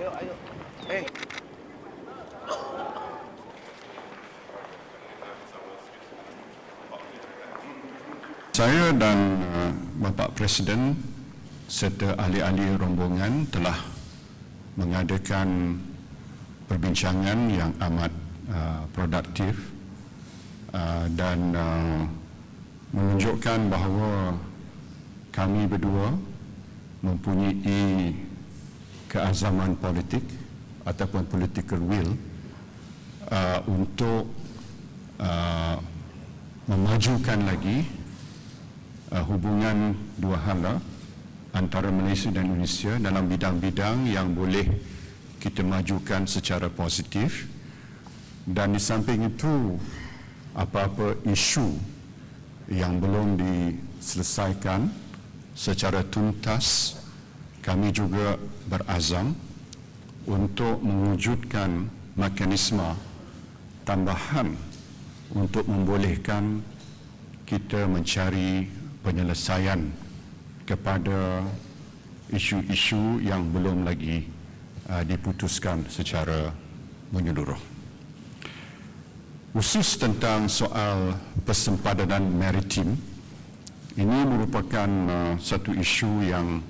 Ayo. Eh. Saya dan Bapak Presiden serta ahli-ahli rombongan telah mengadakan perbincangan yang amat produktif dan menunjukkan bahawa kami berdua mempunyai keazaman politik ataupun political will untuk memajukan lagi hubungan dua hala antara Malaysia dan Indonesia dalam bidang-bidang yang boleh kita majukan secara positif, dan di samping itu apa-apa isu yang belum diselesaikan secara tuntas, kami juga berazam untuk mewujudkan mekanisme tambahan untuk membolehkan kita mencari penyelesaian kepada isu-isu yang belum lagi diputuskan secara menyeluruh. Khusus tentang soal persempadanan maritim, ini merupakan satu isu yang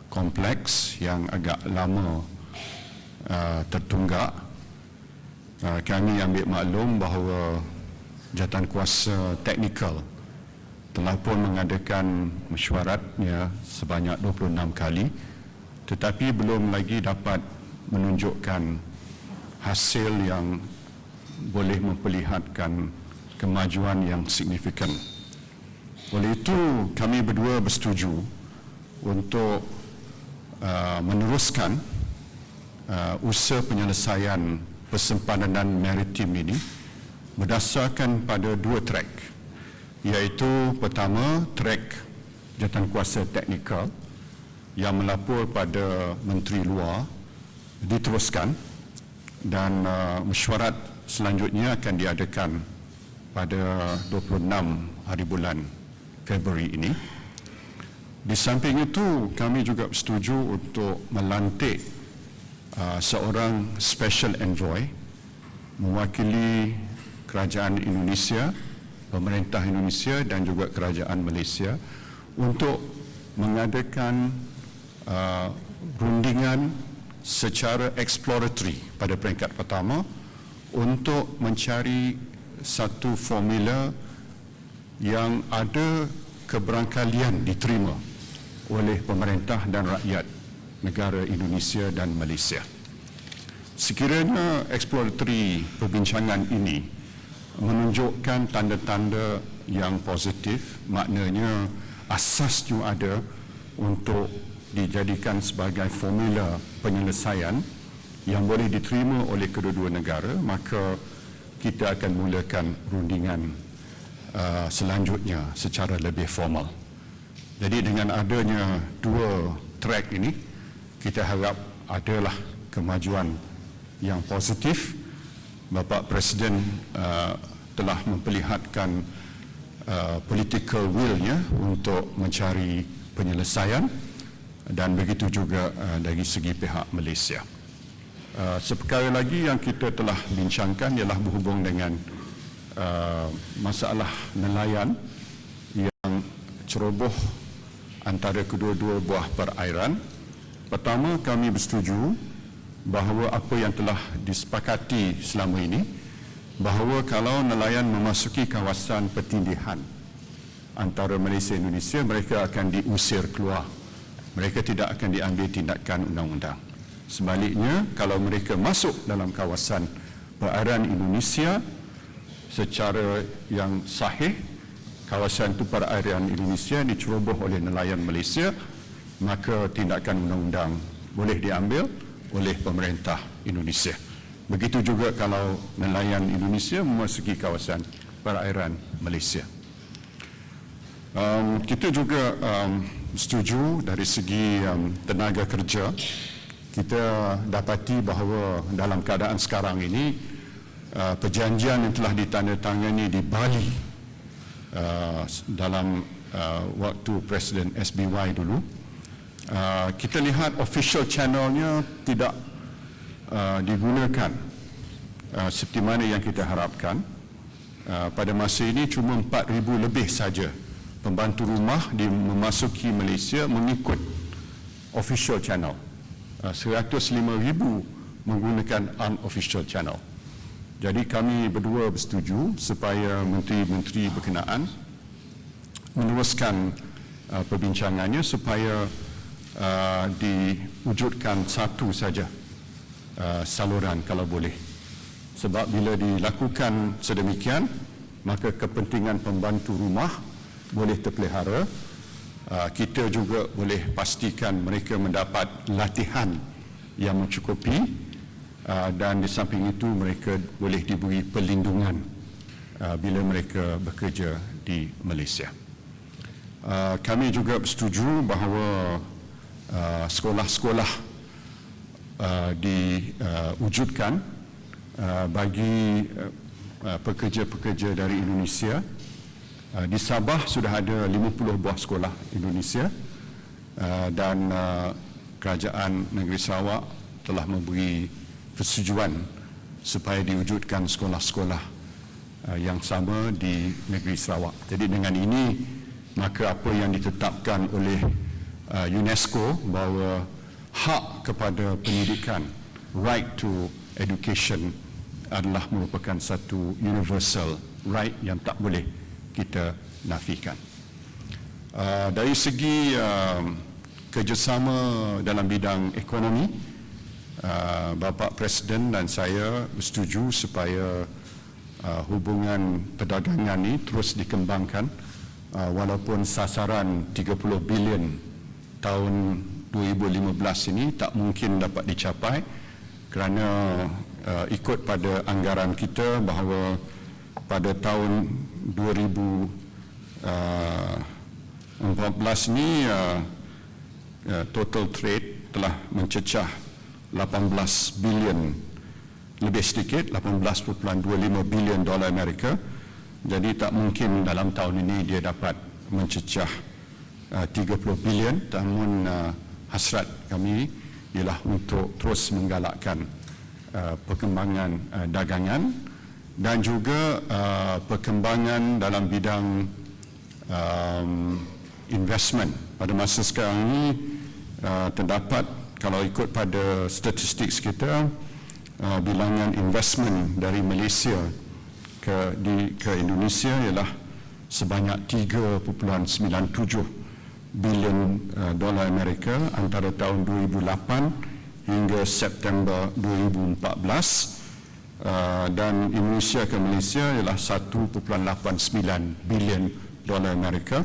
kompleks, yang agak lama tertunggak. Kami ambil maklum bahawa jawatankuasa teknikal telah pun mengadakan mesyuaratnya sebanyak 26 kali, tetapi belum lagi dapat menunjukkan hasil yang boleh memperlihatkan kemajuan yang signifikan. Oleh itu, kami berdua bersetuju untuk meneruskan usaha penyelesaian persempadanan maritim ini berdasarkan pada dua track, iaitu pertama, track jawatankuasa teknikal yang melapor pada Menteri Luar diteruskan, dan mesyuarat selanjutnya akan diadakan pada 26 hari bulan Februari ini. Di samping itu, kami juga bersetuju untuk melantik seorang special envoy mewakili kerajaan Indonesia, pemerintah Indonesia dan juga kerajaan Malaysia untuk mengadakan rundingan secara exploratory pada peringkat pertama untuk mencari satu formula yang ada keberangkalian diterima oleh pemerintah dan rakyat negara Indonesia dan Malaysia. Sekiranya exploratory perbincangan ini menunjukkan tanda-tanda yang positif, maknanya asasnya ada untuk dijadikan sebagai formula penyelesaian yang boleh diterima oleh kedua-dua negara, maka kita akan mulakan rundingan selanjutnya secara lebih formal. Jadi dengan adanya dua track ini, kita harap adalah kemajuan yang positif. Bapak Presiden telah memperlihatkan political will-nya untuk mencari penyelesaian, dan begitu juga dari segi pihak Malaysia. Seperkara lagi yang kita telah bincangkan ialah berhubung dengan masalah nelayan yang ceroboh antara kedua-dua buah perairan. Pertama, kami bersetuju bahawa apa yang telah disepakati selama ini, bahawa kalau nelayan memasuki kawasan pertindihan antara Malaysia dan Indonesia, mereka akan diusir keluar. Mereka tidak akan diambil tindakan undang-undang. Sebaliknya, kalau mereka masuk dalam kawasan perairan Indonesia secara yang sahih, kawasan itu perairan Indonesia diceroboh oleh nelayan Malaysia, maka tindakan undang-undang boleh diambil oleh pemerintah Indonesia. Begitu juga kalau nelayan Indonesia memasuki kawasan perairan Malaysia. Kita juga setuju dari segi tenaga kerja. Kita dapati bahawa dalam keadaan sekarang ini, perjanjian yang telah ditandatangani di Bali dalam waktu Presiden SBY dulu, kita lihat official channelnya tidak digunakan seperti mana yang kita harapkan. Pada masa ini cuma 4,000 lebih saja pembantu rumah memasuki Malaysia mengikut official channel. 105,000 menggunakan unofficial channel. Jadi kami berdua bersetuju supaya menteri-menteri berkenaan meneruskan perbincangannya supaya diwujudkan satu saja saluran kalau boleh. Sebab bila dilakukan sedemikian, maka kepentingan pembantu rumah boleh terpelihara. Kita juga boleh pastikan mereka mendapat latihan yang mencukupi, dan di samping itu mereka boleh diberi perlindungan bila mereka bekerja di Malaysia. Kami juga bersetuju bahawa sekolah-sekolah diwujudkan bagi pekerja-pekerja dari Indonesia. Di Sabah sudah ada 50 buah sekolah Indonesia, dan Kerajaan Negeri Sarawak telah memberi persetujuan supaya diwujudkan sekolah-sekolah yang sama di Negeri Sarawak. Jadi dengan ini, maka apa yang ditetapkan oleh UNESCO bahawa hak kepada pendidikan, right to education, adalah merupakan satu universal right yang tak boleh kita nafikan. Dari segi kerjasama dalam bidang ekonomi, Bapak Presiden dan saya bersetuju supaya hubungan perdagangan ini terus dikembangkan, walaupun sasaran 30 bilion tahun 2015 ini tak mungkin dapat dicapai kerana ikut pada anggaran kita bahawa pada tahun 2014 ini total trade telah mencecah 18 bilion lebih sedikit, 18.25 bilion dolar Amerika. Jadi tak mungkin dalam tahun ini dia dapat mencecah 30 bilion. Namun hasrat kami ialah untuk terus menggalakkan perkembangan dagangan dan juga perkembangan dalam bidang investment. Pada masa sekarang ini terdapat, kalau ikut pada statistik kita, bilangan investment dari Malaysia ke Indonesia ialah sebanyak 3.97 bilion dolar Amerika antara tahun 2008 hingga September 2014, dan Indonesia ke Malaysia ialah 1.89 bilion dolar Amerika.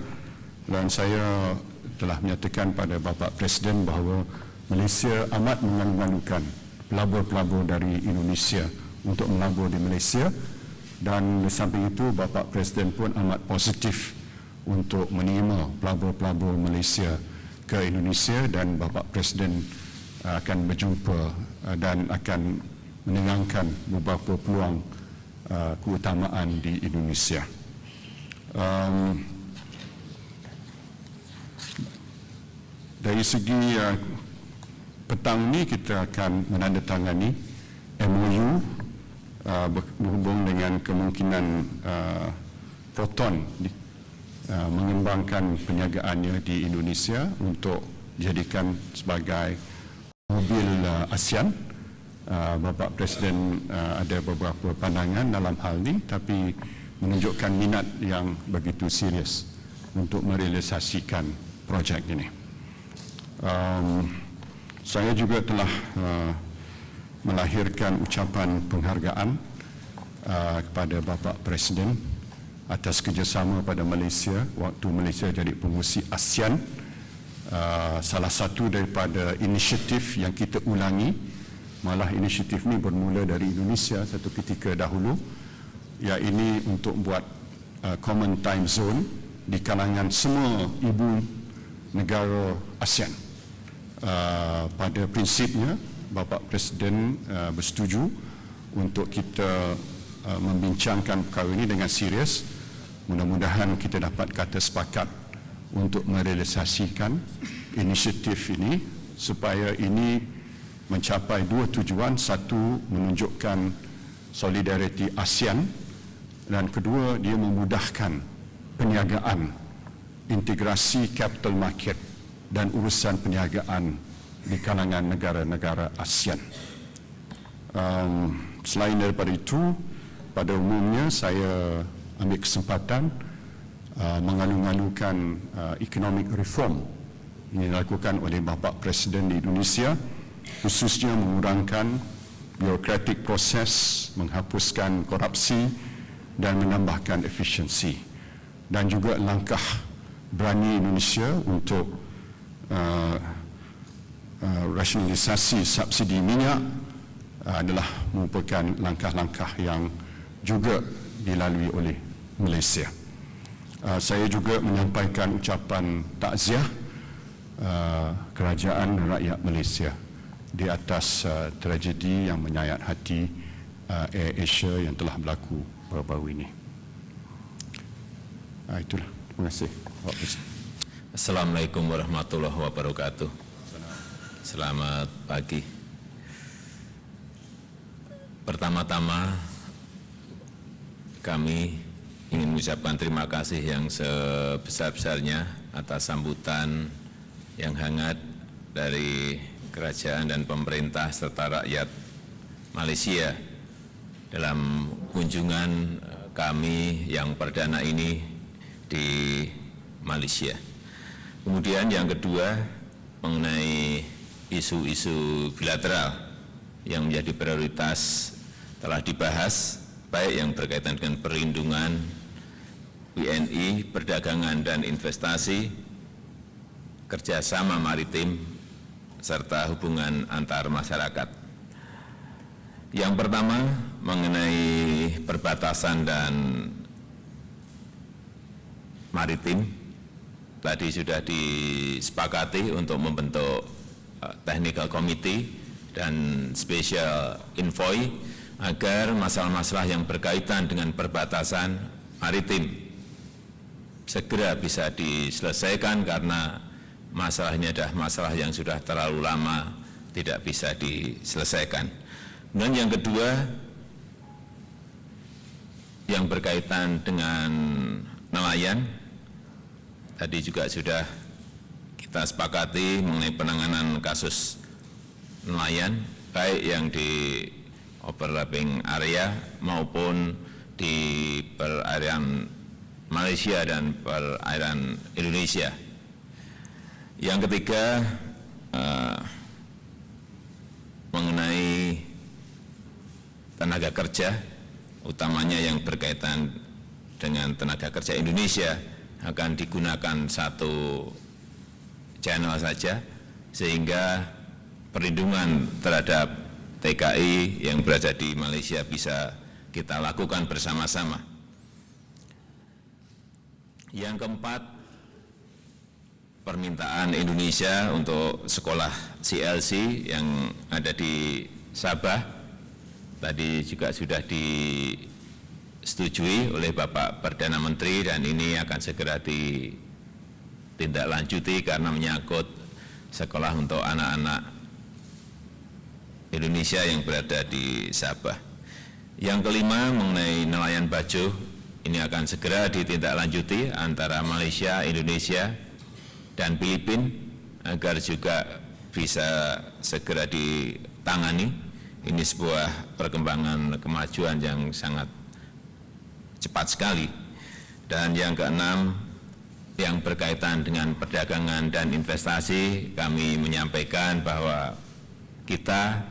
Dan saya telah menyatakan pada Bapak Presiden bahawa Malaysia amat mengalu-alukan pelabur-pelabur dari Indonesia untuk melabur di Malaysia, dan di samping itu Bapak Presiden pun amat positif untuk menerima pelabur-pelabur Malaysia ke Indonesia, dan Bapak Presiden akan berjumpa dan akan menerangkan beberapa peluang keutamaan di Indonesia. Dari segi petang ini kita akan menandatangani MOU berhubung dengan kemungkinan Proton mengembangkan perniagaannya di Indonesia untuk dijadikan sebagai mobil ASEAN. Bapak Presiden ada beberapa pandangan dalam hal ini, tapi menunjukkan minat yang begitu serius untuk merealisasikan projek ini. Saya juga telah melahirkan ucapan penghargaan kepada Bapak Presiden atas kerjasama pada Malaysia waktu Malaysia jadi pengerusi ASEAN. Salah satu daripada inisiatif yang kita ulangi, malah inisiatif ini bermula dari Indonesia satu ketika dahulu, iaitu untuk buat common time zone di kalangan semua ibu negara ASEAN. Pada prinsipnya Bapak Presiden bersetuju untuk kita membincangkan perkara ini dengan serius. Mudah-mudahan kita dapat kata sepakat untuk merealisasikan inisiatif ini supaya ini mencapai dua tujuan. Satu, menunjukkan solidariti ASEAN, dan kedua, dia memudahkan perniagaan, integrasi capital market dan urusan perniagaan di kalangan negara-negara ASEAN. Selain daripada itu, pada umumnya saya ambil kesempatan mengalu-alukan economic reform yang dilakukan oleh Bapa Presiden di Indonesia, khususnya mengurangkan birokratik proses, menghapuskan korupsi dan menambahkan efisiensi. Dan juga langkah berani Indonesia untuk rasionalisasi subsidi minyak adalah merupakan langkah-langkah yang juga dilalui oleh Malaysia. Saya juga menyampaikan ucapan takziah kerajaan rakyat Malaysia di atas tragedi yang menyayat hati Air Asia yang telah berlaku baru-baru ini. Itulah. Terima kasih. Assalamualaikum warahmatullahi wabarakatuh. Selamat pagi. Pertama-tama kami ingin mengucapkan terima kasih yang sebesar-besarnya atas sambutan yang hangat dari kerajaan dan pemerintah serta rakyat Malaysia dalam kunjungan kami yang perdana ini di Malaysia. Kemudian yang kedua, mengenai isu-isu bilateral yang menjadi prioritas telah dibahas, baik yang berkaitan dengan perlindungan WNI, perdagangan dan investasi, kerjasama maritim, serta hubungan antar masyarakat. Yang pertama, mengenai perbatasan dan maritim, tadi sudah disepakati untuk membentuk technical committee dan special envoy agar masalah-masalah yang berkaitan dengan perbatasan maritim segera bisa diselesaikan, karena masalah ini adalah masalah yang sudah terlalu lama tidak bisa diselesaikan. Dan yang kedua, yang berkaitan dengan nelayan, tadi juga sudah kita sepakati mengenai penanganan kasus nelayan, baik yang di overlapping area maupun di perairan Malaysia dan perairan Indonesia. Yang ketiga, mengenai tenaga kerja, utamanya yang berkaitan dengan tenaga kerja Indonesia, akan digunakan satu channel saja, sehingga perlindungan terhadap TKI yang berada di Malaysia bisa kita lakukan bersama-sama. Yang keempat, permintaan Indonesia untuk sekolah CLC yang ada di Sabah, tadi juga sudah disetujui oleh Bapak Perdana Menteri, dan ini akan segera ditindaklanjuti karena menyangkut sekolah untuk anak-anak Indonesia yang berada di Sabah. Yang kelima, mengenai nelayan bajo, ini akan segera ditindaklanjuti antara Malaysia, Indonesia, dan Filipina agar juga bisa segera ditangani. Ini sebuah perkembangan kemajuan yang sangat cepat sekali. Dan yang keenam, yang berkaitan dengan perdagangan dan investasi, kami menyampaikan bahwa kita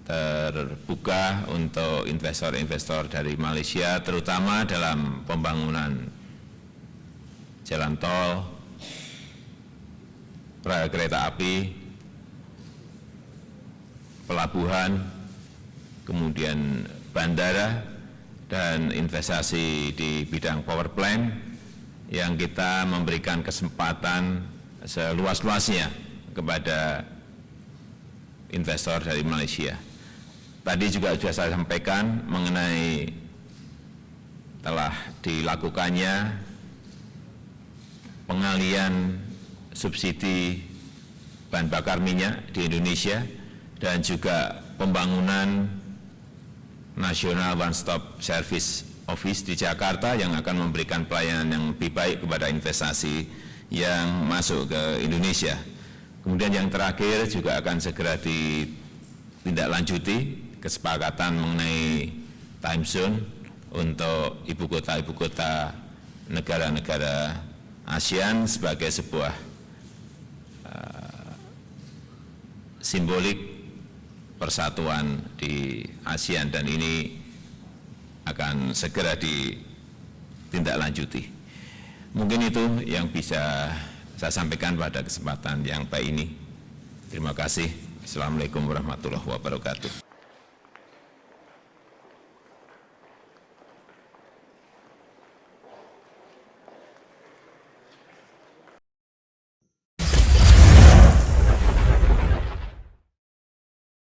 terbuka untuk investor-investor dari Malaysia, terutama dalam pembangunan jalan tol, rel kereta api, pelabuhan, kemudian bandara, dan investasi di bidang power plant, yang kita memberikan kesempatan seluas-luasnya kepada investor dari Malaysia. Tadi juga sudah saya sampaikan mengenai telah dilakukannya pengalian subsidi bahan bakar minyak di Indonesia dan juga pembangunan National One Stop Service Office di Jakarta yang akan memberikan pelayanan yang lebih baik kepada investasi yang masuk ke Indonesia. Kemudian yang terakhir juga akan segera ditindaklanjuti kesepakatan mengenai time zone untuk ibu kota negara-negara ASEAN sebagai sebuah simbolik persatuan di ASEAN, dan ini akan segera ditindaklanjuti. Mungkin itu yang bisa saya sampaikan pada kesempatan yang baik ini. Terima kasih. Assalamualaikum warahmatullahi wabarakatuh.